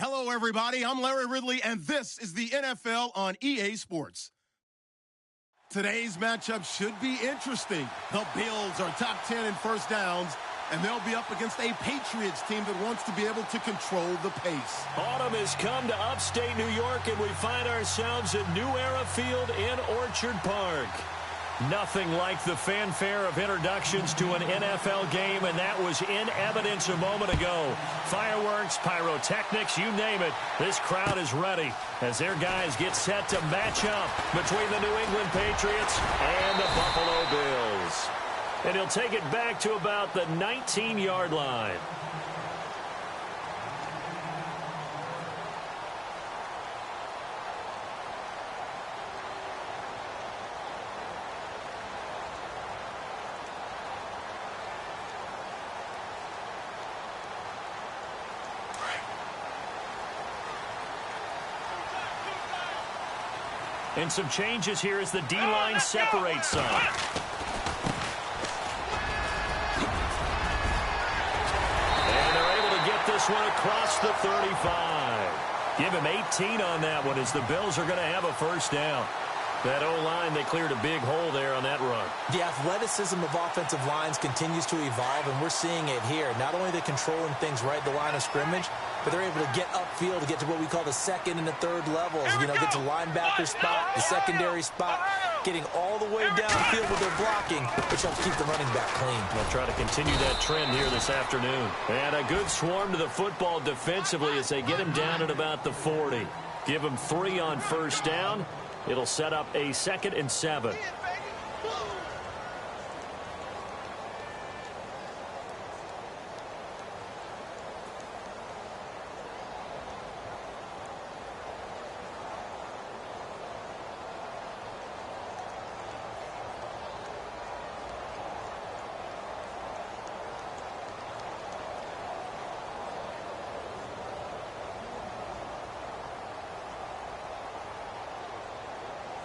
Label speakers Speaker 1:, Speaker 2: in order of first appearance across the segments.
Speaker 1: Hello, everybody. I'm Larry Ridley, and this is the NFL on EA Sports. Today's matchup should be interesting. The Bills are top 10 in first downs, and they'll be up against a Patriots team that wants to be able to control the pace.
Speaker 2: Autumn has come to upstate New York, and we find ourselves at New Era Field in Orchard Park. Nothing like the fanfare of introductions to an NFL game, and that was in evidence a moment ago. Fireworks, pyrotechnics, you name it. This crowd is ready as their guys get set to match up between the New England Patriots and the Buffalo Bills. And he'll take it back to about the 19-yard line. And some changes here as the D-line separates some. And they're able to get this one across the 35. Give him 18 on that one as the Bills are going to have a first down. That O-line, they cleared a big hole there on that run.
Speaker 3: The athleticism of offensive lines continues to evolve, and we're seeing it here. Not only are they controlling things right at the line of scrimmage, but they're able to get upfield to get to what we call the second and the third levels. You know, get to linebacker spot, the secondary spot, getting all the way downfield with their blocking, which helps keep the running back clean.
Speaker 2: They'll try to continue that trend here this afternoon. And a good swarm to the football defensively as they get him down at about the 40. Give him 3 on first down. It'll set up a 2nd and 7.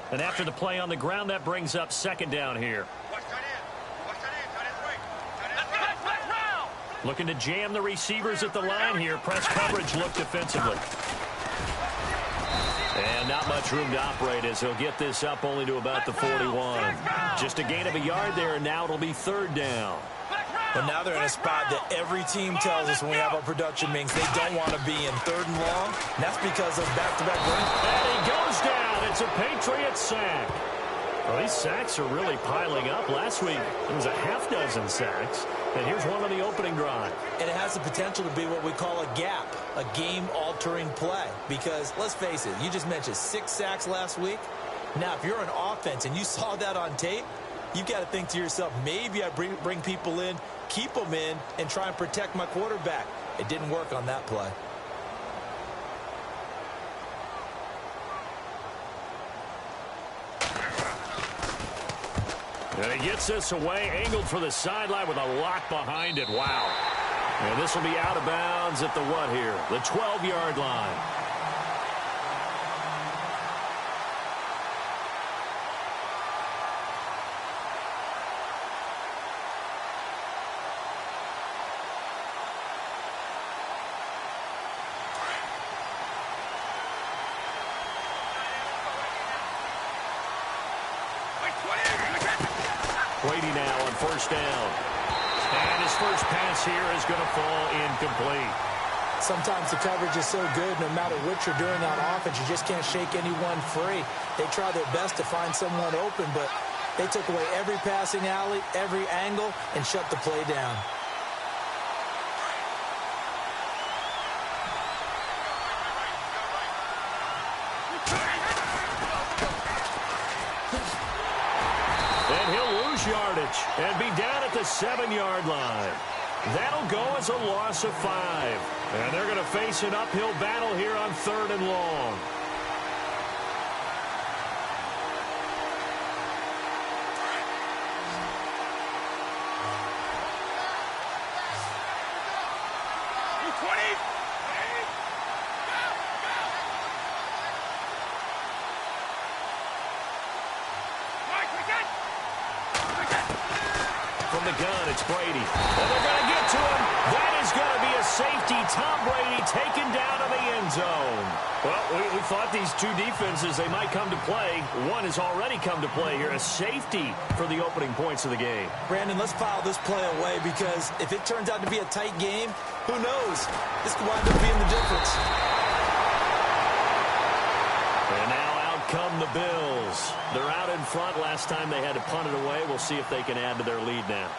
Speaker 2: And after the play on the ground, that brings up 2nd down here. Looking to jam the receivers at the line here. Press coverage look defensively. And not much room to operate as he'll get this up only to about the 41. Just a gain of a yard there, and now it'll be 3rd down.
Speaker 3: But now they're in a spot that every team tells us when we have our production meetings they don't want to be in 3rd and long. And that's because of back-to-back running.
Speaker 2: And he goes down. It's a Patriot sack. Well, these sacks are really piling up. Last week, it was a half-dozen sacks. And here's one on the opening drive.
Speaker 3: And it has the potential to be what we call a gap, a game-altering play. Because, let's face it, you just mentioned 6 sacks last week. Now, if you're an offense and you saw that on tape, you've got to think to yourself, maybe I bring people in, keep them in, and try and protect my quarterback. It didn't work on that play.
Speaker 2: And he gets this away, angled for the sideline with a lock behind it. Wow. And this will be out of bounds at the what here? The 12-yard line. Brady now on first down. And his first pass here is going to fall incomplete.
Speaker 3: Sometimes the coverage is so good, no matter what you're doing on offense, you just can't shake anyone free. They try their best to find someone open, but they took away every passing alley, every angle, and shut the play down.
Speaker 2: Yardage and be down at the 7-yard line. That'll go as a loss of 5. And they're going to face an uphill battle here on 3rd and long. From the gun, it's Brady. And they're going to get to him. That is going to be a safety. Tom Brady taken down in the end zone. Well, we thought these two defenses, they might come to play. One has already come to play here, a safety for the opening points of the game.
Speaker 3: Brandon, let's file this play away because if it turns out to be a tight game, who knows? This could wind up being the difference.
Speaker 2: And now out come the Bills. They're out in front. Last time they had to punt it away. We'll see if they can add to their lead now.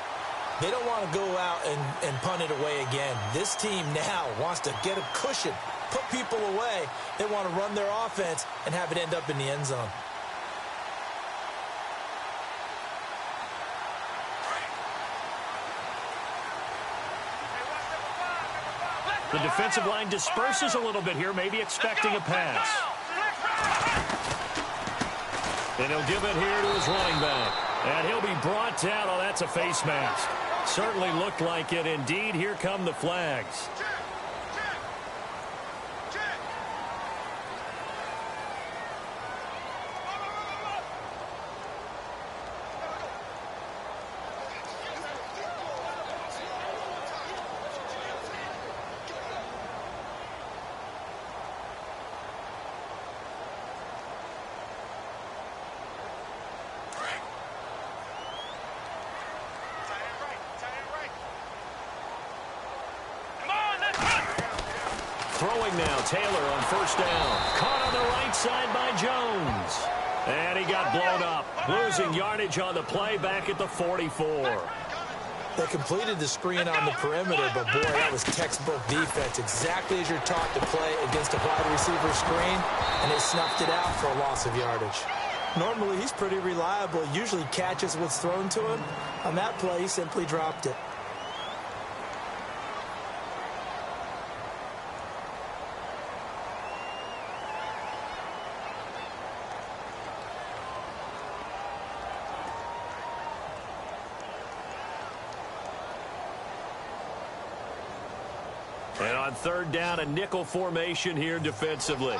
Speaker 3: They don't want to go out and punt it away again. This team now wants to get a cushion, put people away. They want to run their offense and have it end up in the end zone.
Speaker 2: The defensive line disperses a little bit here, maybe expecting a pass. And he'll give it here to his running back. And he'll be brought down. Oh, that's a face mask. Certainly looked like it. Indeed, here come the flags. Throwing now, Taylor on first down. Caught on the right side by Jones. And he got blown up. Losing yardage on the play back at the 44.
Speaker 3: They completed the screen on the perimeter, but boy, that was textbook defense. Exactly as you're taught to play against a wide receiver screen, and they snuffed it out for a loss of yardage. Normally, he's pretty reliable. Usually catches what's thrown to him. On that play, he simply dropped it.
Speaker 2: And on third down, a nickel formation here defensively.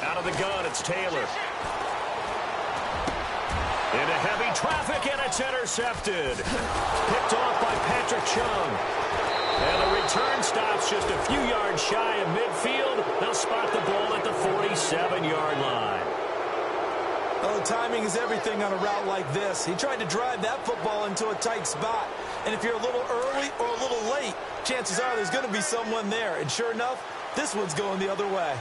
Speaker 2: Out of the gun, it's Taylor. Into heavy traffic, and it's intercepted. Picked off by Patrick Chung. And the return stops just a few yards shy of midfield. They'll spot the ball at the 47-yard line.
Speaker 3: Oh, timing is everything on a route like this. He tried to drive that football into a tight spot. And if you're a little early or a little late, chances are there's going to be someone there. And sure enough, this one's going the other way.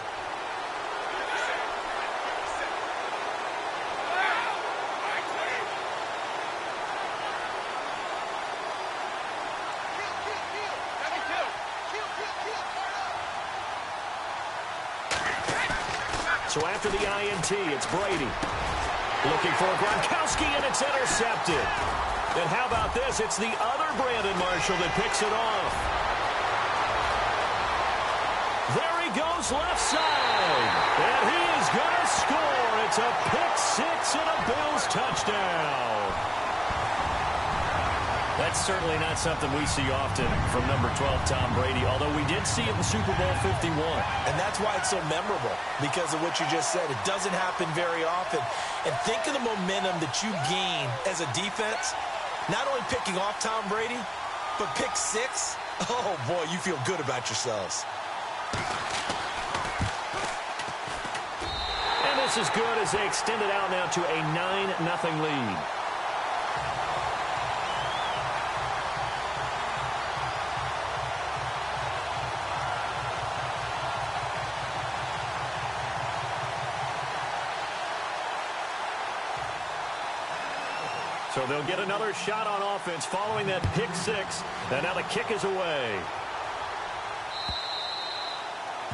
Speaker 2: So after the INT, it's Brady. Looking for Gronkowski, and it's intercepted. And how about this? It's the other Brandon Marshall that picks it off. There he goes left side. And he is going to score. It's a pick six and a Bills touchdown. That's certainly not something we see often from number 12, Tom Brady, although we did see it in Super Bowl 51.
Speaker 3: And that's why it's so memorable, because of what you just said. It doesn't happen very often. And think of the momentum that you gain as a defense, not only picking off Tom Brady, but pick six. Oh, boy, you feel good about yourselves.
Speaker 2: And this is good as they extend it out now to a 9-0 lead. So they'll get another shot on offense following that pick six. And now the kick is away.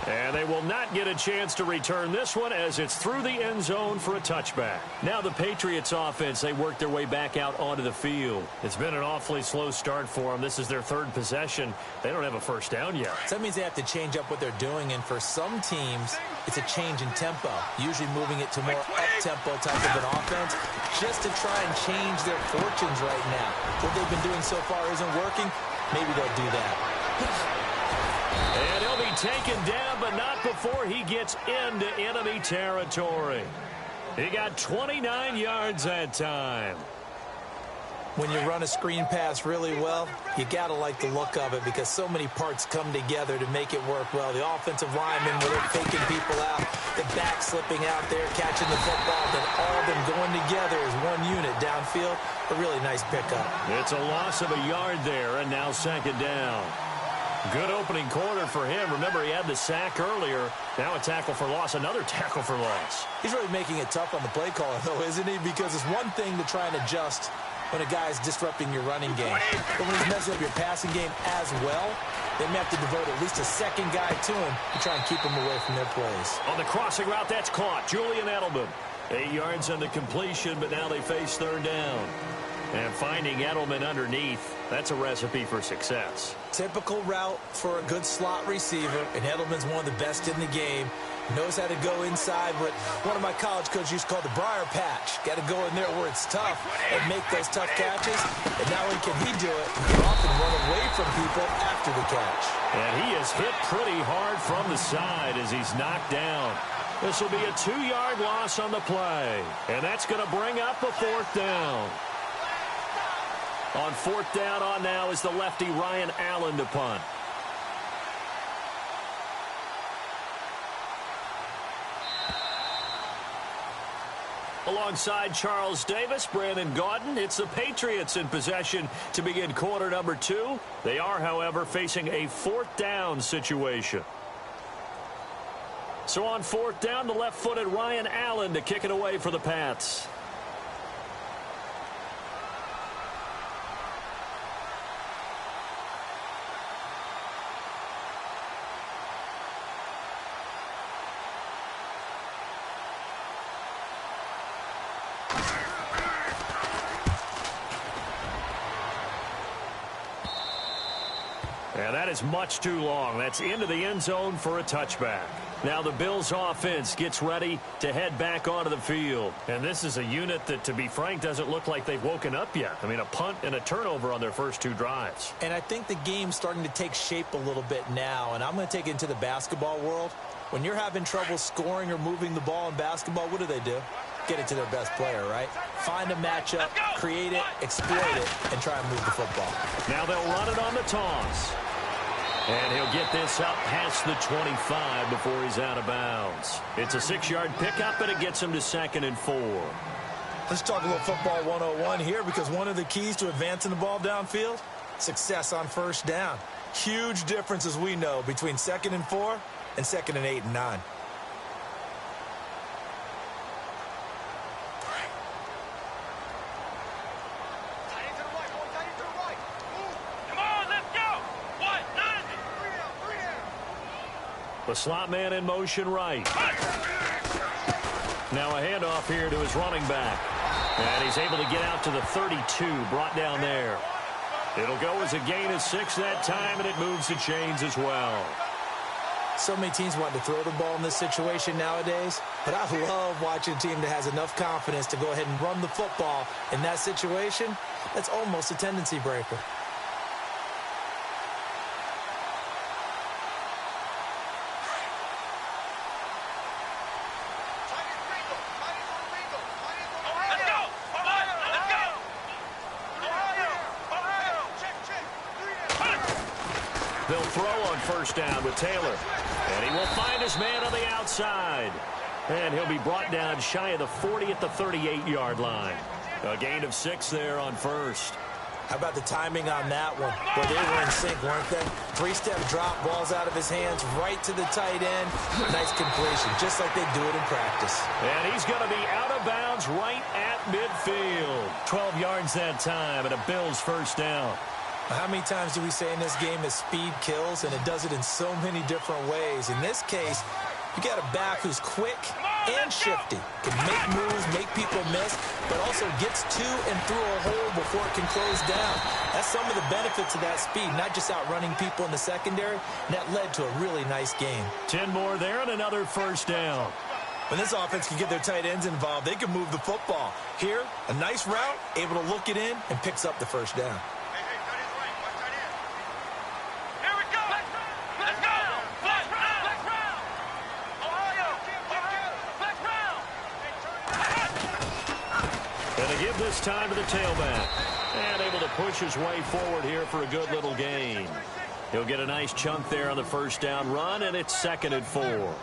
Speaker 2: And they will not get a chance to return this one as it's through the end zone for a touchback. Now the Patriots offense, they work their way back out onto the field. It's been an awfully slow start for them. This is their third possession. They don't have a first down yet.
Speaker 3: So that means they have to change up what they're doing, and for some teams, it's a change in tempo, usually moving it to more up-tempo type of an offense, just to try and change their fortunes right now. What they've been doing so far isn't working. Maybe they'll do that.
Speaker 2: And he'll taken down, but not before he gets into enemy territory. He got 29 yards that time.
Speaker 3: When you run a screen pass really well, you got to like the look of it because so many parts come together to make it work well. The offensive linemen, where they're faking people out, the back slipping out there, catching the football, then all of them going together as one unit downfield. A really nice pickup.
Speaker 2: It's a loss of a yard there, and now second down. Good opening quarter for him. Remember, he had the sack earlier. Now a tackle for loss, another tackle for loss.
Speaker 3: He's really making it tough on the play caller, though, isn't he? Because it's one thing to try and adjust when a guy is disrupting your running game. But when he's messing up your passing game as well, they may have to devote at least a second guy to him to try and keep him away from their plays.
Speaker 2: On the crossing route, that's caught. Julian Edelman. 8 yards on the completion, but now they face third down. And finding Edelman underneath, that's a recipe for success.
Speaker 3: Typical route for a good slot receiver, and Edelman's one of the best in the game. Knows how to go inside what one of my college coaches used to call the briar patch. Got to go in there where it's tough and make those tough catches. And not only can he do it, he can often run away from people after the catch.
Speaker 2: And he is hit pretty hard from the side as he's knocked down. This will be a 2-yard loss on the play. And that's going to bring up a fourth down. On fourth down on now is the lefty Ryan Allen to punt. Alongside Charles Davis, Brandon Gaudin, it's the Patriots in possession to begin quarter number 2. They are, however, facing a fourth down situation. So on fourth down, the left-footed Ryan Allen to kick it away for the Pats. And that is much too long. That's into the end zone for a touchback. Now the Bills offense gets ready to head back onto the field. And this is a unit that, to be frank, doesn't look like they've woken up yet. I mean, a punt and a turnover on their first 2 drives.
Speaker 3: And I think the game's starting to take shape a little bit now. And I'm going to take it into the basketball world. When you're having trouble scoring or moving the ball in basketball, what do? Get it to their best player, right? Find a matchup, create it, exploit it, and try and move the football.
Speaker 2: Now they'll run it on the toss. And he'll get this up past the 25 before he's out of bounds. It's a 6-yard pickup, and it gets him to 2nd and 4.
Speaker 3: Let's talk a little football 101 here, because one of the keys to advancing the ball downfield, success on first down. Huge difference, as we know, between 2nd and 4 and 2nd and 8 and 9.
Speaker 2: The slot man in motion right. Now a handoff here to his running back. And he's able to get out to the 32, brought down there. It'll go as a gain of 6 that time, and it moves the chains as well.
Speaker 3: So many teams want to throw the ball in this situation nowadays, but I love watching a team that has enough confidence to go ahead and run the football in that situation. That's almost a tendency breaker.
Speaker 2: They'll throw on first down with Taylor. And he will find his man on the outside. And he'll be brought down shy of the 40 at the 38-yard line. A gain of 6 there on first.
Speaker 3: How about the timing on that one? Well, they were in sync, weren't they? 3-step drop, balls out of his hands, right to the tight end. Nice completion, just like they do it in practice.
Speaker 2: And he's going to be out of bounds right at midfield. 12 yards that time, and a Bills first down.
Speaker 3: How many times do we say in this game that speed kills, and it does it in so many different ways? In this case, you got a back who's quick and shifty, can make moves, make people miss, but also gets to and through a hole before it can close down. That's some of the benefits of that speed, not just outrunning people in the secondary, and that led to a really nice game.
Speaker 2: 10 more there and another first down.
Speaker 3: When this offense can get their tight ends involved, they can move the football. Here, a nice route, able to look it in, and picks up the first down.
Speaker 2: give this time to the tailback. And able to push his way forward here for a good little gain. He'll get a nice chunk there on the first down run, and it's 2nd and 4.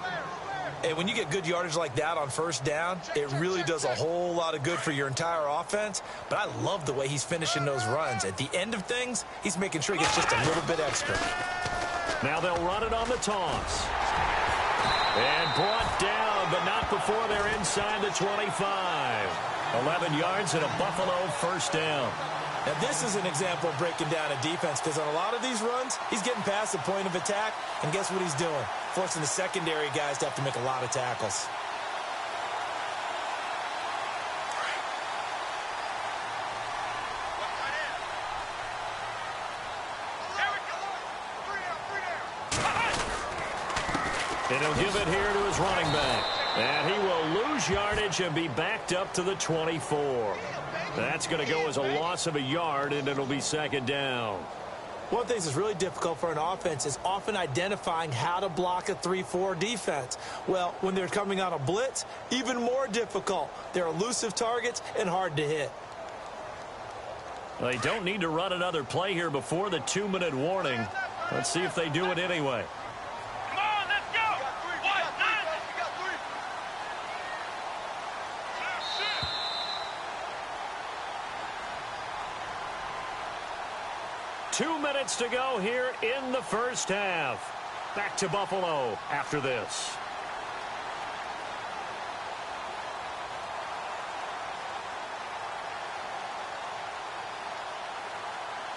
Speaker 3: Hey, when you get good yardage like that on first down, it really does a whole lot of good for your entire offense. But I love the way he's finishing those runs. At the end of things, he's making sure he gets just a little bit extra.
Speaker 2: Now they'll run it on the toss. And brought down, but not before they're inside the 25. 11 yards and a Buffalo first down.
Speaker 3: Now, this is an example of breaking down a defense, because on a lot of these runs, he's getting past the point of attack, and guess what he's doing? Forcing the secondary guys to have to make a lot of tackles.
Speaker 2: And he'll give it here to his running back. And he will lose yardage and be backed up to the 24. That's going to go as a loss of a yard, and it'll be 2nd down.
Speaker 3: One of the things that's really difficult for an offense is often identifying how to block a 3-4 defense. Well, when they're coming on a blitz, even more difficult. They're elusive targets and hard to hit.
Speaker 2: They don't need to run another play here before the 2-minute warning. Let's see if they do it anyway. 2 minutes to go here in the first half. Back to Buffalo after this.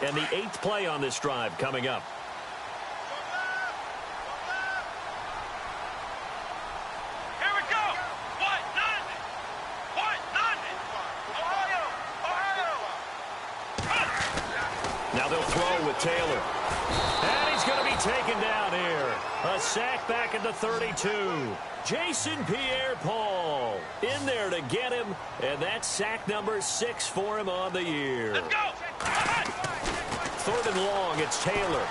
Speaker 2: And the 8th play on this drive coming up. Now they'll throw with Taylor. And he's going to be taken down here. A sack back at the 32. Jason Pierre-Paul in there to get him. And that's sack number 6 for him on the year. Let's go. 3rd and long, it's Taylor.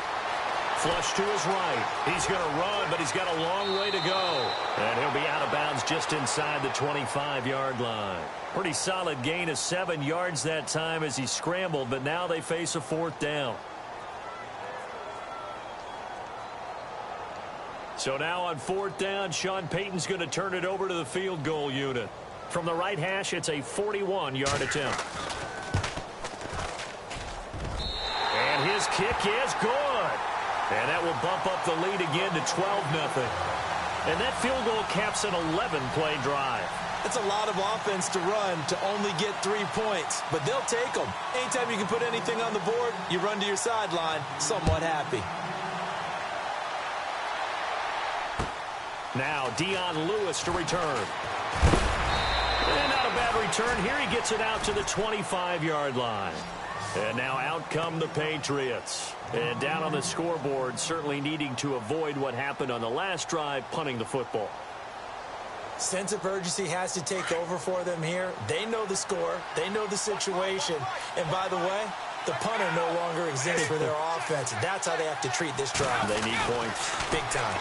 Speaker 2: Flush to his right. He's going to run, but he's got a long way to go. And he'll be out of bounds just inside the 25-yard line. Pretty solid gain of 7 yards that time as he scrambled, but now they face a 4th down. So now on 4th down, Sean Payton's going to turn it over to the field goal unit. From the right hash, it's a 41-yard attempt. And his kick is good. And that will bump up the lead again to 12-0. And that field goal caps an 11-play drive.
Speaker 3: It's a lot of offense to run to only get 3 points, but they'll take them. Anytime you can put anything on the board, you run to your sideline somewhat happy.
Speaker 2: Now Dion Lewis to return. And not a bad return. Here he gets it out to the 25-yard line. And now out come the Patriots. And down on the scoreboard, certainly needing to avoid what happened on the last drive, punting the football.
Speaker 3: Sense of urgency has to take over for them here. They know the score. They know the situation. And by the way, the punter no longer exists for their offense. That's how they have to treat this drive.
Speaker 2: They need points.
Speaker 3: Big time.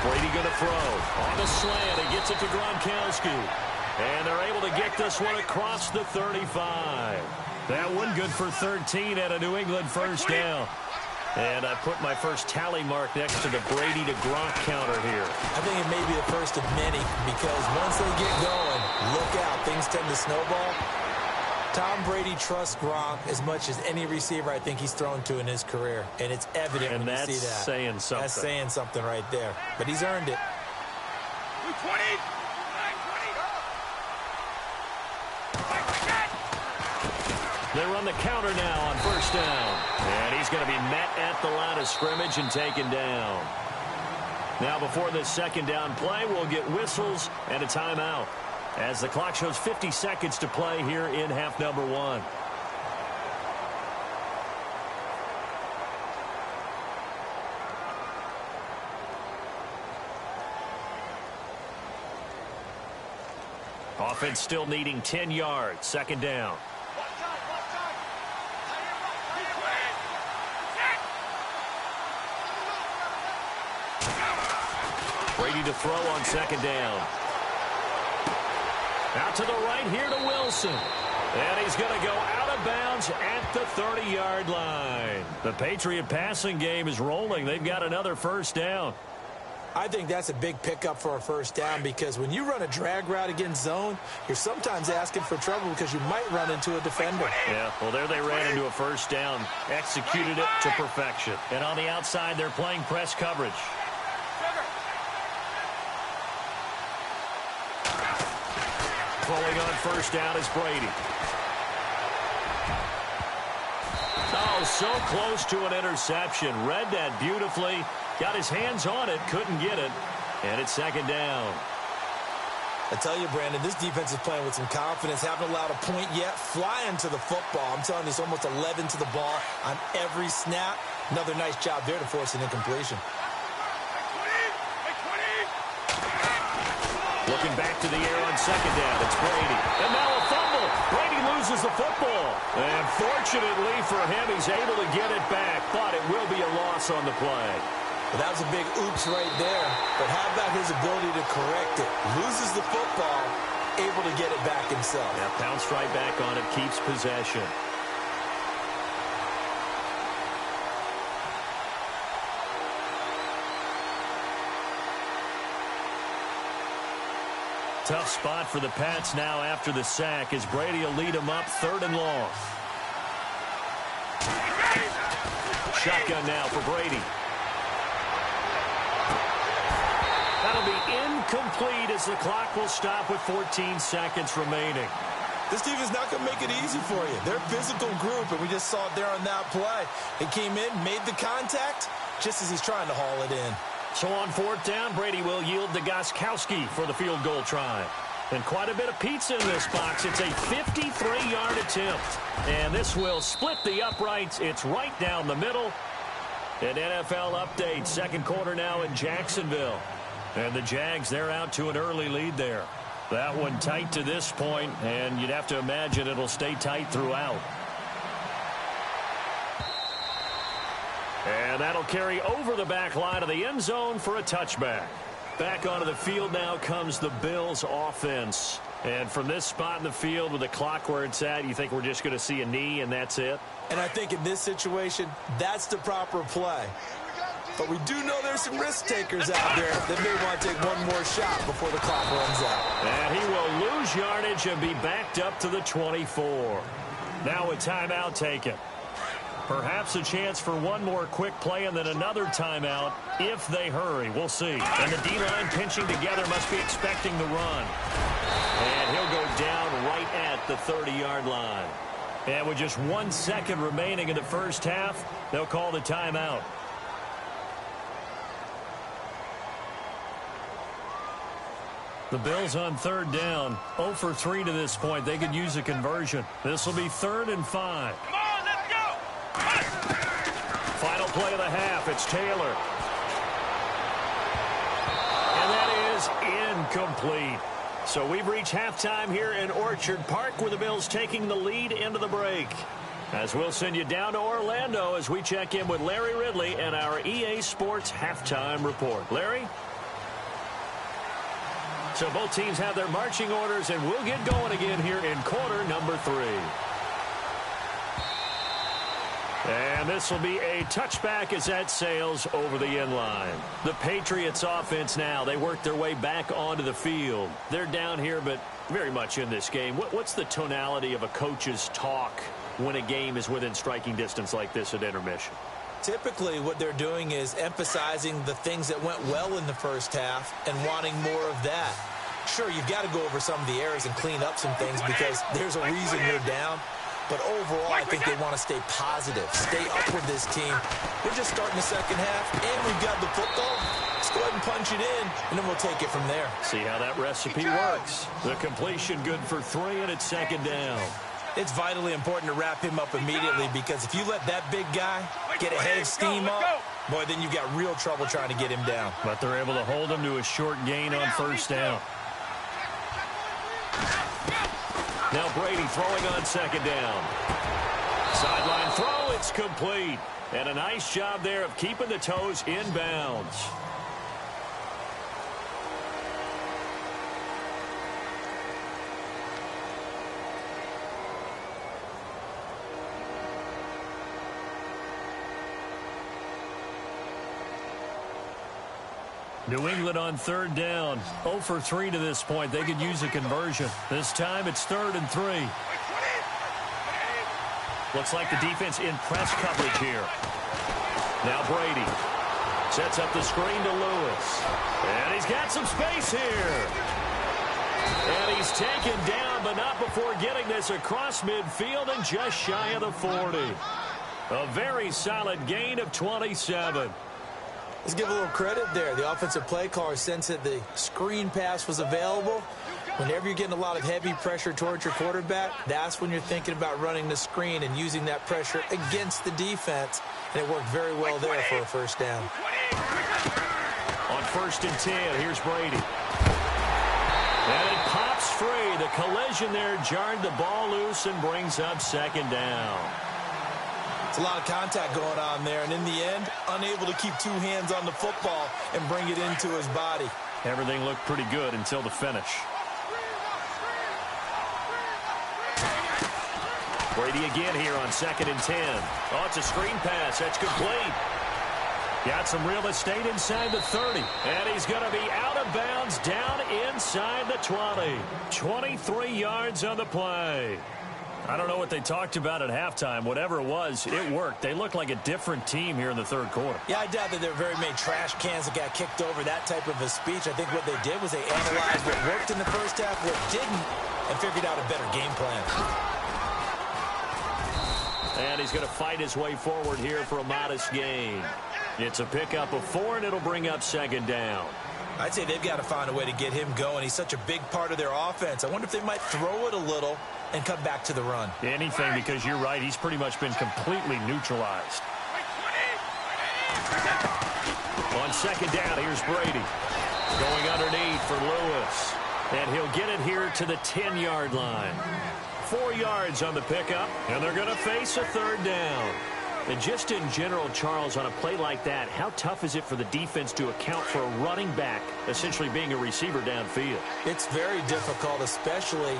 Speaker 2: Brady going to throw. On the slant, he gets it to Gronkowski. And they're able to get this one across the 35. That one good for 13 at a New England first down. And I put my first tally mark next to the Brady to Gronk counter here.
Speaker 3: I think it may be the first of many, because once they get going, look out. Things tend to snowball. Tom Brady trusts Gronk as much as any receiver I think he's thrown to in his career. And it's evident when you see that.
Speaker 2: And that's saying something.
Speaker 3: That's saying something right there. But he's earned it.
Speaker 4: 20.
Speaker 2: They run the counter now on first down. And he's going to be met at the line of scrimmage and taken down. Now before this second down play, we'll get whistles and a timeout, as the clock shows 50 seconds to play here in half number 1. Offense still needing 10 yards. Second down. Brady to throw on second down. Out to the right here to Wilson. And he's going to go out of bounds at the 30-yard line. The Patriot passing game is rolling. They've got another first down.
Speaker 3: I think that's a big pickup for a first down because when you run a drag route against zone, you're sometimes asking for trouble because you might run into a defender.
Speaker 2: Yeah, well, there they ran into a first down, executed it to perfection. And on the outside, they're playing press coverage. Throwing on first down is Brady. Oh, so close to an interception. Read that beautifully. Got his hands on it, couldn't get it. And it's second down.
Speaker 3: I tell you, Brandon, this defense is playing with some confidence. Haven't allowed a point yet. Flying to the football. I'm telling you, it's almost 11 to the ball on every snap. Another nice job there to force an incompletion.
Speaker 2: Looking back to the air on second down, it's Brady. And now a fumble. Brady loses the football. And fortunately for him, he's able to get it back. But it will be a loss on the play.
Speaker 3: Well, that was a big oops right there. But how about his ability to correct it? Loses the football, able to get it back himself.
Speaker 2: Yeah, pounced right back on it, keeps possession. Tough spot for the Pats now after the sack as Brady will lead them up third and long. Shotgun now for Brady. That'll be incomplete as the clock will stop with 14 seconds remaining.
Speaker 3: This team is not going to make it easy for you. They're a physical group, and we just saw it there on that play. It came in, made the contact, just as he's trying to haul it in.
Speaker 2: So on fourth down, Brady will yield to Gostkowski for the field goal try. And quite a bit of pizza in this box. It's a 53-yard attempt. And this will split the uprights. It's right down the middle. An NFL update. Second quarter now in Jacksonville. And the Jags, they're out to an early lead there. That one tight to this point, and you'd have to imagine it'll stay tight throughout. And that'll carry over the back line of the end zone for a touchback. Back onto the field now comes the Bills offense. And from this spot in the field with the clock where it's at, you think we're just going to see a knee and that's it?
Speaker 3: And I think in this situation, that's the proper play. But we do know there's some risk takers out there that may want to take one more shot before the clock runs out.
Speaker 2: And he will lose yardage and be backed up to the 24. Now a timeout taken. Perhaps a chance for one more quick play and then another timeout if they hurry. We'll see. And the D-line pinching together must be expecting the run. And he'll go down right at the 30-yard line. And with just 1 second remaining in the first half, they'll call the timeout. The Bills on third down, 0 for 3 to this point. They could use a conversion. This will be 3rd and 5.
Speaker 4: Come on, let's go.
Speaker 2: Final play of the half. It's Taylor. And that is incomplete. So we've reached halftime here in Orchard Park with the Bills taking the lead into the break. As we'll send you down to Orlando as we check in with Larry Ridley and our EA Sports halftime report. Larry? So both teams have their marching orders, and we'll get going again here in quarter number 3. And this will be a touchback as that sails over the end line. The Patriots offense now, they work their way back onto the field. They're down here, but very much in this game. What's the tonality of a coach's talk when a game is within striking distance like this at intermission?
Speaker 3: Typically, what they're doing is emphasizing the things that went well in the first half and wanting more of that. Sure, you've got to go over some of the errors and clean up some things because there's a reason you're down. But overall, I think they want to stay positive, stay up with this team. We're just starting the second half, and we've got the football. Let's go ahead and punch it in, and then we'll take it from there.
Speaker 2: See how that recipe works. The completion good for 3, and it's second down.
Speaker 3: It's vitally important to wrap him up immediately because if you let that big guy get a head of steam up, boy, then you've got real trouble trying to get him down.
Speaker 2: But they're able to hold him to a short gain on first down. Now Brady throwing on second down. Sideline throw, it's complete. And a nice job there of keeping the toes in bounds. New England on third down. 0 for 3 to this point. They could use a conversion. This time it's 3rd and 3. Looks like the defense in press coverage here. Now Brady sets up the screen to Lewis. And he's got some space here. And he's taken down, but not before getting this across midfield and just shy of the 40. A very solid gain of 27.
Speaker 3: Let's give a little credit there. The offensive play caller sensed that the screen pass was available. Whenever you're getting a lot of heavy pressure towards your quarterback, that's when you're thinking about running the screen and using that pressure against the defense. And it worked very well there for a first down.
Speaker 2: On 1st and 10, here's Brady. And it pops free. The collision there jarred the ball loose and brings up 2nd down.
Speaker 3: It's a lot of contact going on there, and in the end, unable to keep 2 hands on the football and bring it into his body.
Speaker 2: Everything looked pretty good until the finish. Brady again here on 2nd and 10. Oh, it's a screen pass. That's complete. Got some real estate inside the 30. And he's going to be out of bounds down inside the 20. 23 yards on the play. I don't know what they talked about at halftime. Whatever it was, it worked. They look like a different team here in the 3rd quarter.
Speaker 3: Yeah, I doubt that there were very many trash cans that got kicked over, that type of a speech. I think what they did was they analyzed what worked in the first half, what didn't, and figured out a better game plan.
Speaker 2: And he's going to fight his way forward here for a modest gain. It's a pickup of 4, and it'll bring up 2nd down.
Speaker 3: I'd say they've got to find a way to get him going. He's such a big part of their offense. I wonder if they might throw it a little and come back to the run.
Speaker 2: Anything, because you're right. He's pretty much been completely neutralized. On 2nd down, here's Brady. Going underneath for Lewis. And he'll get it here to the 10-yard line. 4 yards on the pickup, and they're going to face a 3rd down. And just in general, Charles, on a play like that, how tough is it for the defense to account for a running back essentially being a receiver downfield?
Speaker 3: It's very difficult, especially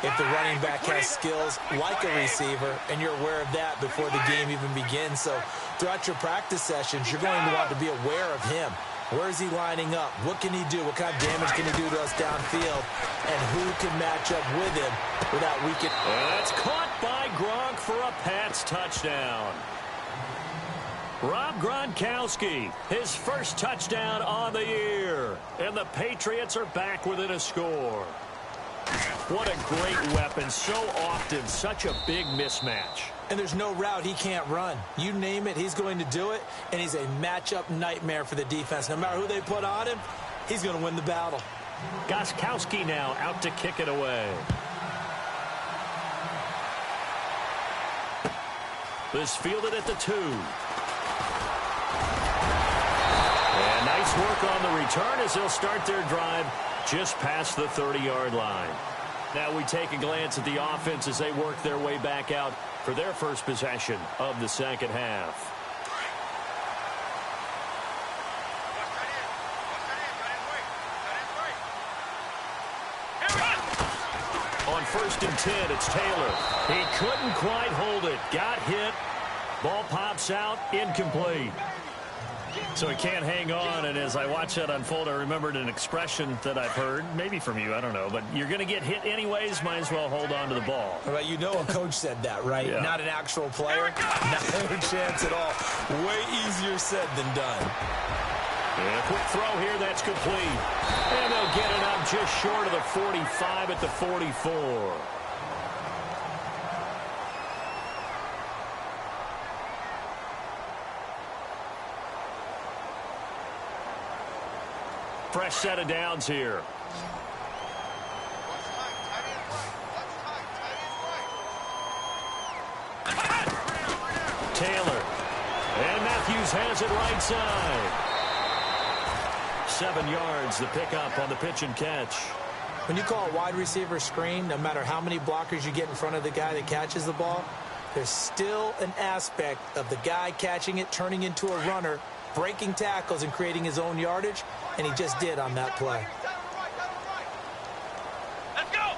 Speaker 3: if the running back has skills like a receiver, and you're aware of that before the game even begins. So throughout your practice sessions, you're going to want to be aware of him. Where is he lining up? What can he do? What kind of damage can he do to us downfield? And who can match up with him without weakening?
Speaker 2: That's caught by Gronk for a Pats touchdown. Rob Gronkowski, his first touchdown on the year. And the Patriots are back within a score. What a great weapon. So often, such a big mismatch.
Speaker 3: And there's no route he can't run. You name it, he's going to do it. And he's a matchup nightmare for the defense. No matter who they put on him, he's going to win the battle.
Speaker 2: Gronkowski now out to kick it away. This fielded at the 2. And nice work on the return as they'll start their drive just past the 30-yard line. Now we take a glance at the offense as they work their way back out for their first possession of the 2nd half. On 1st and 10, it's Taylor. He couldn't quite hold it. Got hit. Ball pops out. Incomplete. So he can't hang on, and as I watch that unfold, I remembered an expression that I've heard, maybe from you, I don't know, but you're going to get hit anyways, might as well hold on to the ball.
Speaker 3: Well, you know a coach said that, right?
Speaker 2: Yeah.
Speaker 3: Not an actual player. Not a chance at all. Way easier said than done.
Speaker 2: And a quick throw here, that's complete. And they'll get it up just short of the 45 at the 44. Fresh set of downs here. Taylor. And Matthews has it right side. 7 yards, the pickup on the pitch and catch.
Speaker 3: When you call a wide receiver screen, no matter how many blockers you get in front of the guy that catches the ball, there's still an aspect of the guy catching it, turning into a runner, breaking tackles and creating his own yardage, and he just did on that play.
Speaker 4: Let's go.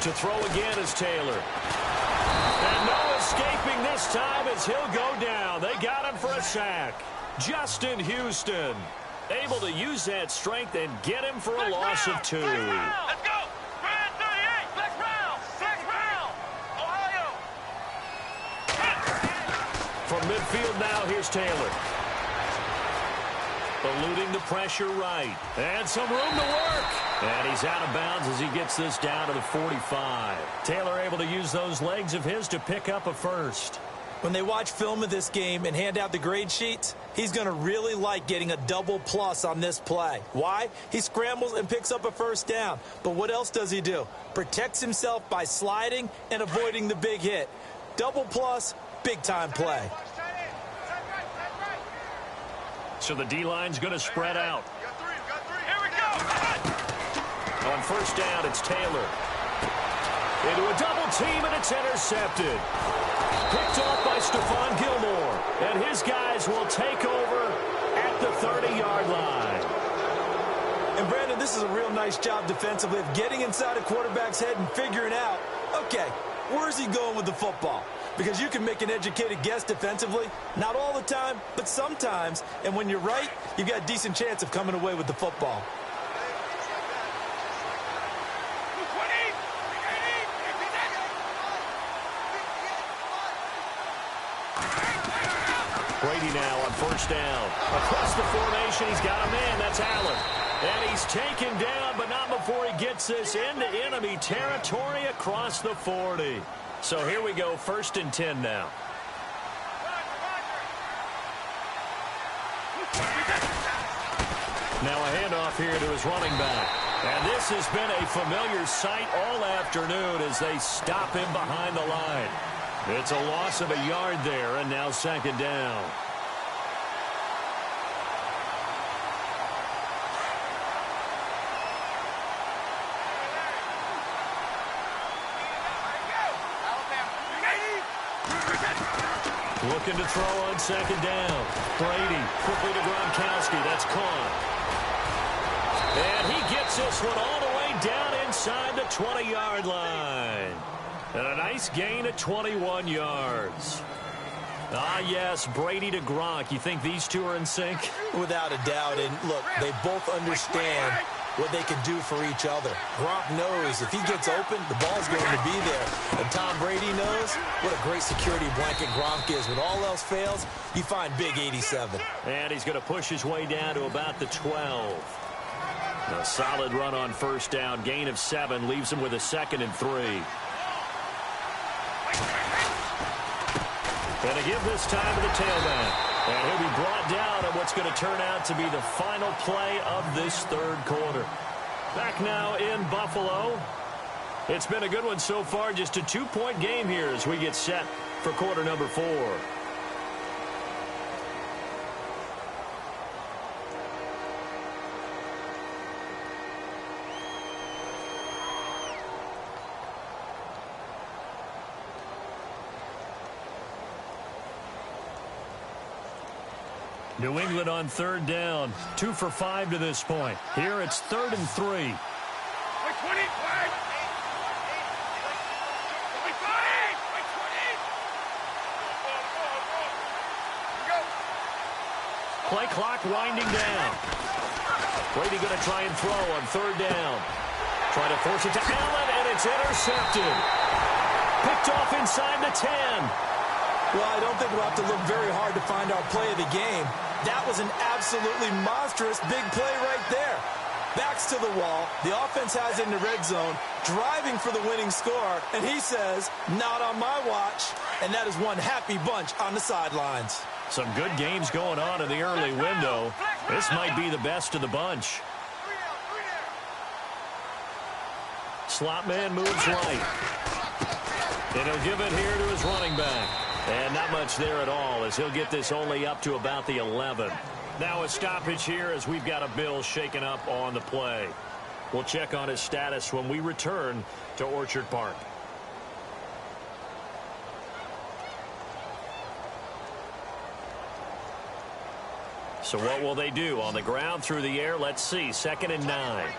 Speaker 2: To throw again is Taylor. And no escaping this time as he'll go down. They got him for a sack. Justin Houston, able to use that strength and get him for a loss of 2.
Speaker 4: Let's go. 38. Flex round. Ohio.
Speaker 2: From midfield now, here's Taylor. Eluding the pressure right. And some room to work. And he's out of bounds as he gets this down to the 45. Taylor able to use those legs of his to pick up a first.
Speaker 3: When they watch film of this game and hand out the grade sheets, he's going to really like getting a double plus on this play. Why? He scrambles and picks up a first down. But what else does he do? Protects himself by sliding and avoiding the big hit. Double plus, big-time play.
Speaker 2: So the D-line's going to spread out.
Speaker 4: Here we go.
Speaker 2: On first down, it's Taylor. Into a double team, and it's intercepted. Picked off by Stephon Gilmore. And his guys will take over at the 30-yard line.
Speaker 3: And, Brandon, this is a real nice job defensively of getting inside a quarterback's head and figuring out, okay, where's he going with the football? Because you can make an educated guess defensively. Not all the time, but sometimes. And when you're right, you've got a decent chance of coming away with the football.
Speaker 2: Brady now on first down. Across the formation, he's got a man. That's Allen. And he's taken down, but not before he gets this into enemy territory across the 40. So here we go, 1st and 10 now. Now a handoff here to his running back. And this has been a familiar sight all afternoon as they stop him behind the line. It's a loss of a yard there, and now 2nd down. Looking to throw on 2nd down. Brady quickly to Gronkowski. That's caught. And he gets this one all the way down inside the 20-yard line. And a nice gain of 21 yards. Ah, yes, Brady to Gronk. You think these two are in sync?
Speaker 3: Without a doubt. And, look, they both understand what they can do for each other. Gronk knows if he gets open, the ball's going to be there. And Tom Brady knows what a great security blanket Gronk is. When all else fails, you find big 87.
Speaker 2: And he's going to push his way down to about the 12. A solid run on first down. Gain of 7 leaves him with a 2nd and 3. And to give this time to the tailback. And he'll be brought down at what's going to turn out to be the final play of this 3rd quarter. Back now in Buffalo. It's been a good one so far. Just a 2-point game here as we get set for quarter number 4. New England on 3rd down. 2 for 5 to this point. Here it's 3rd and 3.
Speaker 4: Play 20. Play.
Speaker 2: Play clock winding down. Brady going to try and throw on 3rd down. Try to force it to Allen, and it's intercepted. Picked off inside the 10.
Speaker 3: Well, I don't think we'll have to look very hard to find our play of the game. That was an absolutely monstrous big play right there. Backs to the wall. The offense has it in the red zone, driving for the winning score. And he says, not on my watch. And that is one happy bunch on the sidelines.
Speaker 2: Some good games going on in the early window. This might be the best of the bunch. Slot man moves right. And he'll give it here to his running back. And not much there at all as he'll get this only up to about the 11. Now a stoppage here as we've got a Bill shaken up on the play. We'll check on his status when we return to Orchard Park. So what will they do? On the ground, through the air, let's see. 2nd and 9.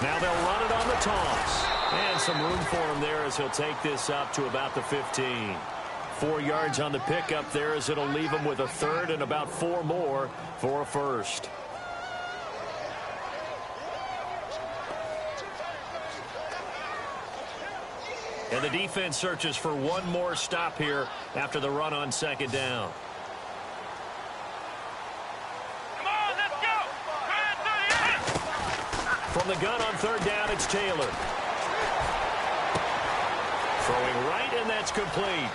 Speaker 2: Now they'll run it on the toss. And some room for him there as he'll take this up to about the 15. 4 yards on the pickup there, as it'll leave them with a third and about 4 more for a first. And the defense searches for one more stop here after the run on second down.
Speaker 4: Come on, let's go!
Speaker 2: From the gun on third down, it's Taylor. Throwing right, and that's complete.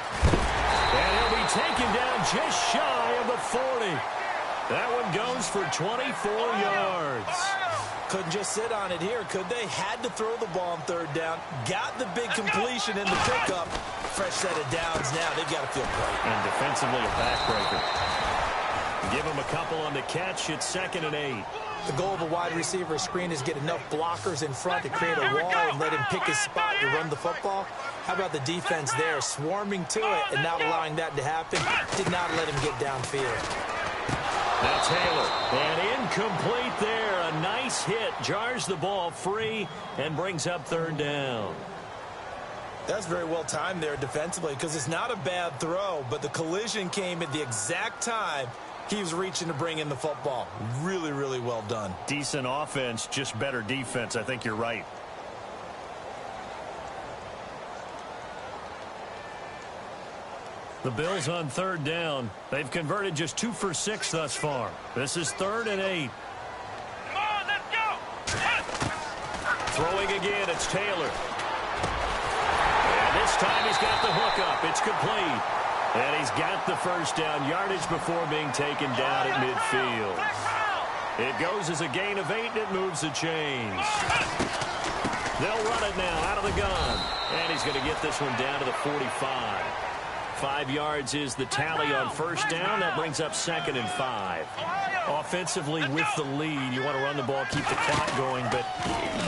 Speaker 2: And he'll be taken down just shy of the 40. That one goes for 24 yards.
Speaker 3: Couldn't just sit on it here, could they? Had to throw the ball on third down. Got the big completion in the pickup. Fresh set of downs now. They've got to feel great.
Speaker 2: And defensively, a backbreaker. Give him a couple on the catch. It's 2nd and 8.
Speaker 3: The goal of a wide receiver screen is get enough blockers in front to create a wall and let him pick his spot to run the football. How about the defense there, swarming to it and not allowing that to happen? Did not let him get downfield.
Speaker 2: Now Taylor, and incomplete there. A nice hit, jars the ball free and brings up third down.
Speaker 3: That's very well timed there defensively, because it's not a bad throw, but the collision came at the exact time he was reaching to bring in the football. Really, really well done.
Speaker 2: Decent offense, just better defense. I think you're right. The Bills on third down. They've converted just 2 for 6 thus far. This is 3rd and 8.
Speaker 4: Come on, let's go!
Speaker 2: Throwing again, it's Taylor. And this time he's got the hook up. It's complete. And he's got the first down yardage before being taken down at midfield. It goes as a gain of 8, and it moves the chains. They'll run it now out of the gun. And he's going to get this one down to the 45. 5 yards is the tally on first down. That brings up 2nd and 5. Offensively, with the lead, you want to run the ball, keep the clock going, but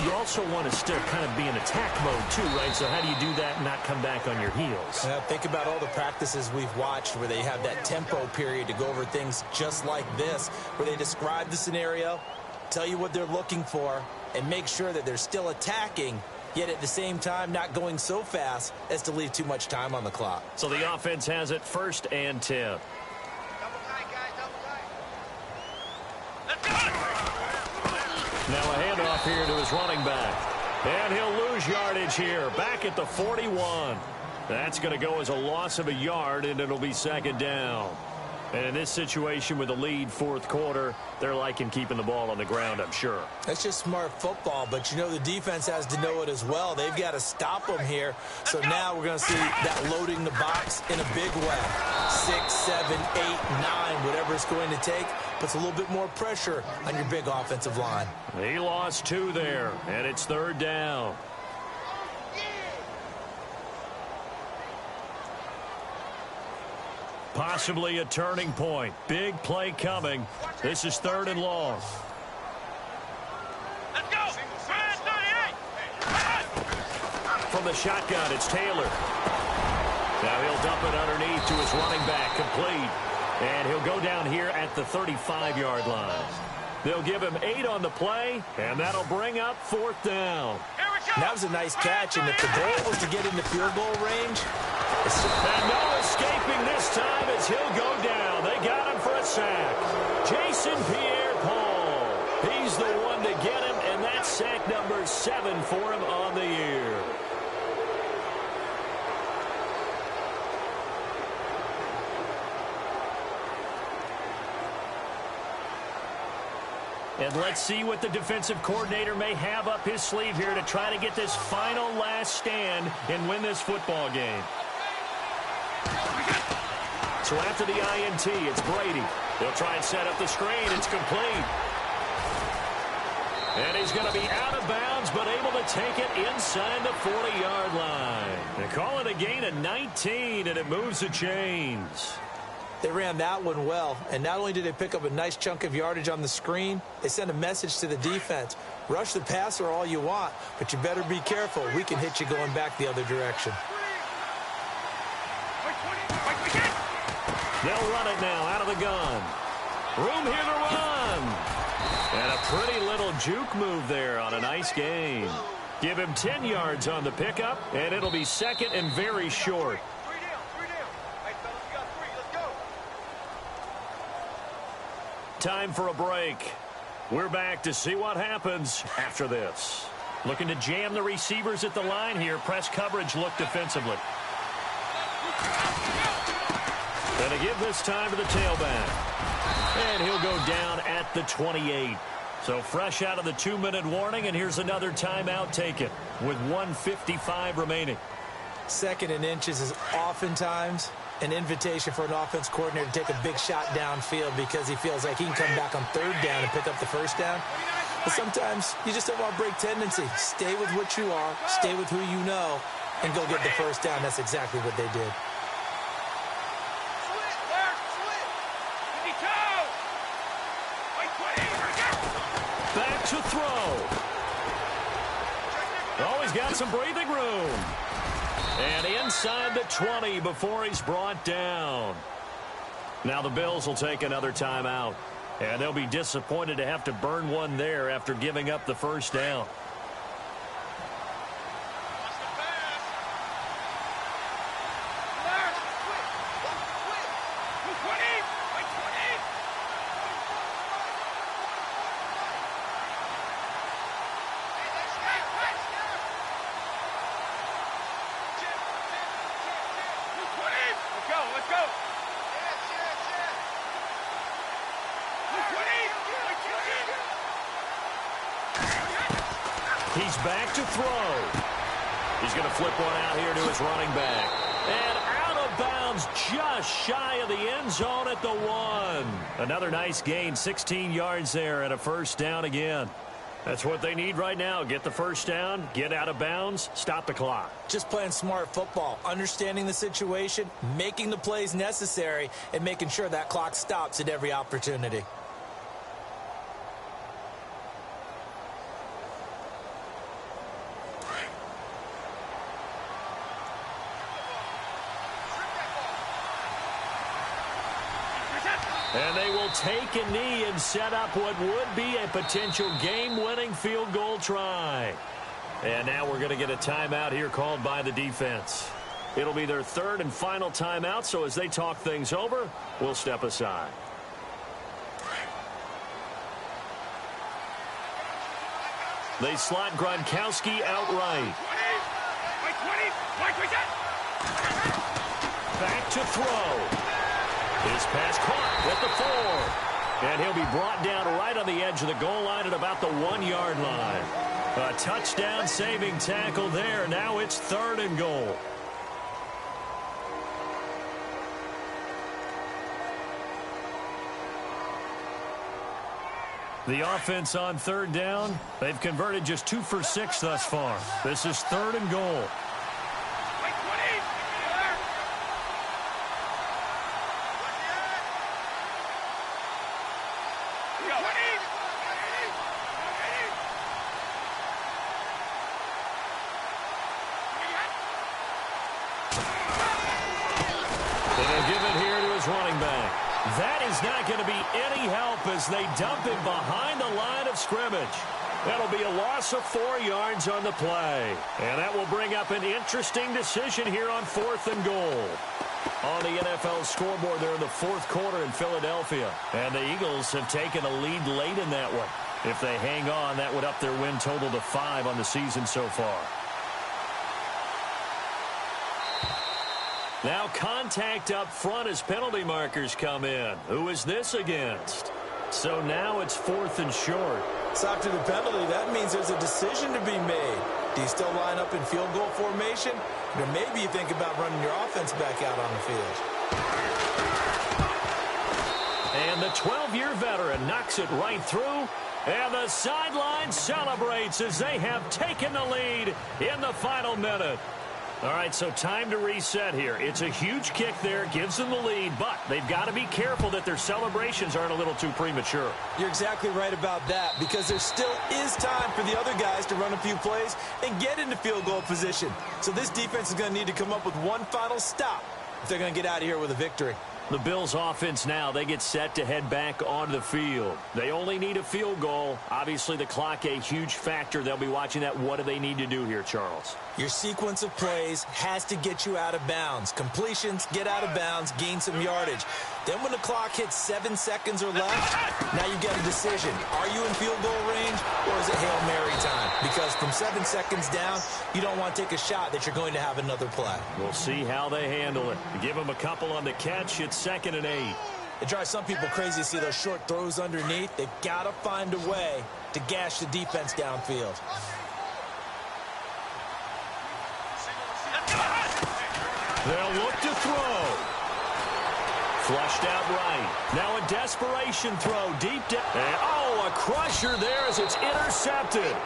Speaker 2: you also want to still kind of be in attack mode too, right? So how do you do that and not come back on your heels?
Speaker 3: Think about all the practices we've watched where they have that tempo period to go over things just like this, where they describe the scenario, tell you what they're looking for, and make sure that they're still attacking, yet at the same time not going so fast as to leave too much time on the clock.
Speaker 2: So the offense has it 1st and 10. Now a handoff here to his running back. And he'll lose yardage here. Back at the 41. That's going to go as a loss of a yard, and it'll be 2nd down. And in this situation with the lead, 4th quarter, they're liking keeping the ball on the ground, I'm sure.
Speaker 3: That's just smart football, but you know the defense has to know it as well. They've got to stop them here. So now we're going to see that loading the box in a big way. 6, 7, 8, 9, whatever it's going to take, puts a little bit more pressure on your big offensive line.
Speaker 2: He lost 2 there, and it's 3rd down. Possibly a turning point. Big play coming. This is 3rd and long.
Speaker 4: Let's go! 38!
Speaker 2: From the shotgun, it's Taylor. Now he'll dump it underneath to his running back, complete. And he'll go down here at the 35-yard line. They'll give him 8 on the play, and that'll bring up 4th down.
Speaker 3: That was a nice catch, and if the goal was to get into field goal range,
Speaker 2: and no escaping this time as he'll go down. They got him for a sack. Jason Pierre-Paul. He's the one to get him, and that's sack number 7 for him on the year. And let's see what the defensive coordinator may have up his sleeve here to try to get this final last stand and win this football game. So after the INT, it's Brady. He'll try and set up the screen. It's complete. And he's going to be out of bounds, but able to take it inside the 40-yard line. They call it a gain of 19, and it moves the chains.
Speaker 3: They ran that one well, and not only did they pick up a nice chunk of yardage on the screen, they sent a message to the defense. Rush the passer all you want, but you better be careful. We can hit you going back the other direction.
Speaker 2: They'll run it now out of the gun. Room here to run. And a pretty little juke move there on a nice gain. Give him 10 yards on the pickup, and it'll be 2nd and very short. Time for a break. We're back to see what happens after this. Looking to jam the receivers at the line here. Press coverage look defensively. And to give this time to the tailback. And he'll go down at the 28. So fresh out of the 2-minute warning, and here's another timeout taken with 1:55 remaining.
Speaker 3: 2nd and inches is oftentimes an invitation for an offense coordinator to take a big shot downfield because he feels like he can come back on 3rd down and pick up the 1st down. But sometimes you just don't want to break tendency. Stay with what you are, stay with who you know, and go get the 1st down. That's exactly what they did.
Speaker 2: Back to throw. Oh, he's got some breathing room. And inside the 20 before he's brought down. Now the Bills will take another timeout. And they'll be disappointed to have to burn one there after giving up the 1st down. He's back to throw. He's going to flip one out here to his running back. And out of bounds just shy of the end zone at the 1. Another nice gain, 16 yards there and a 1st down again. That's what they need right now. Get the 1st down, get out of bounds, stop the clock.
Speaker 3: Just playing smart football, understanding the situation, making the plays necessary, and making sure that clock stops at every opportunity.
Speaker 2: And they will take a knee and set up what would be a potential game-winning field goal try. And now we're going to get a timeout here called by the defense. It'll be their 3rd and final timeout, so as they talk things over, we'll step aside. They slot Gronkowski outright. Back to throw. His pass caught at the 4. And he'll be brought down right on the edge of the goal line at about the 1-yard line. A touchdown-saving tackle there. Now it's 3rd and goal. The offense on 3rd down, they've converted just 2 for 6 thus far. This is 3rd and goal. That is not going to be any help as they dump him behind the line of scrimmage. That'll be a loss of 4 yards on the play. And that will bring up an interesting decision here on 4th and goal. On the NFL scoreboard there in the 4th quarter in Philadelphia. And the Eagles have taken a lead late in that one. If they hang on, that would up their win total to 5 on the season so far. Now contact up front as penalty markers come in. Who is this against? So now it's 4th and short.
Speaker 3: So after the penalty, that means there's a decision to be made. Do you still line up in field goal formation? Or maybe you think about running your offense back out on the field.
Speaker 2: And the 12-year veteran knocks it right through. And the sideline celebrates as they have taken the lead in the final minute. All right, so time to reset here. It's a huge kick there, gives them the lead, but they've got to be careful that their celebrations aren't a little too premature.
Speaker 3: You're exactly right about that, because there still is time for the other guys to run a few plays and get into field goal position. So this defense is going to need to come up with one final stop if they're going to get out of here with a victory.
Speaker 2: The Bills offense now, they get set to head back onto the field. They only need a field goal. Obviously, the clock a huge factor. They'll be watching that. What do they need to do here, Charles?
Speaker 3: Your sequence of plays has to get you out of bounds. Completions, get out of bounds, gain some yardage. Then when the clock hits 7 seconds or less, now you get a decision. Are you in field goal range or is it Hail Mary time? Because from 7 seconds down, you don't want to take a shot that you're going to have another play.
Speaker 2: We'll see how they handle it. Give them a couple on the catch. It's 2nd and 8.
Speaker 3: It drives some people crazy to see those short throws underneath. They've got to find a way to gash the defense downfield.
Speaker 2: They'll look to throw. Flushed out right. Now a desperation throw deep down. And, a crusher there as it's intercepted.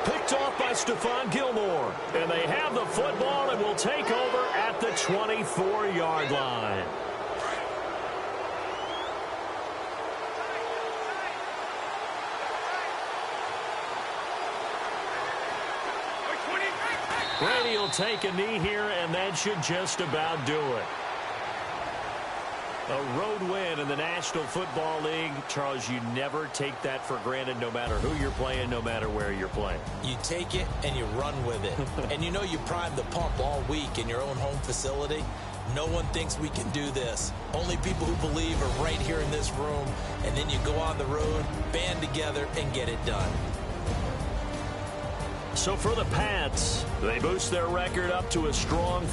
Speaker 2: Picked off by Stephon Gilmore. And they have the football and will take over at the 24-yard line. Brady will take a knee here, and that should just about do it. A road win in the National Football League. Charles, you never take that for granted no matter who you're playing, no matter where you're playing.
Speaker 3: You take it and you run with it. And you know you primed the pump all week in your own home facility. No one thinks we can do this. Only people who believe are right here in this room. And then you go on the road, band together, and get it done.
Speaker 2: So for the Pats, they boost their record up to a strong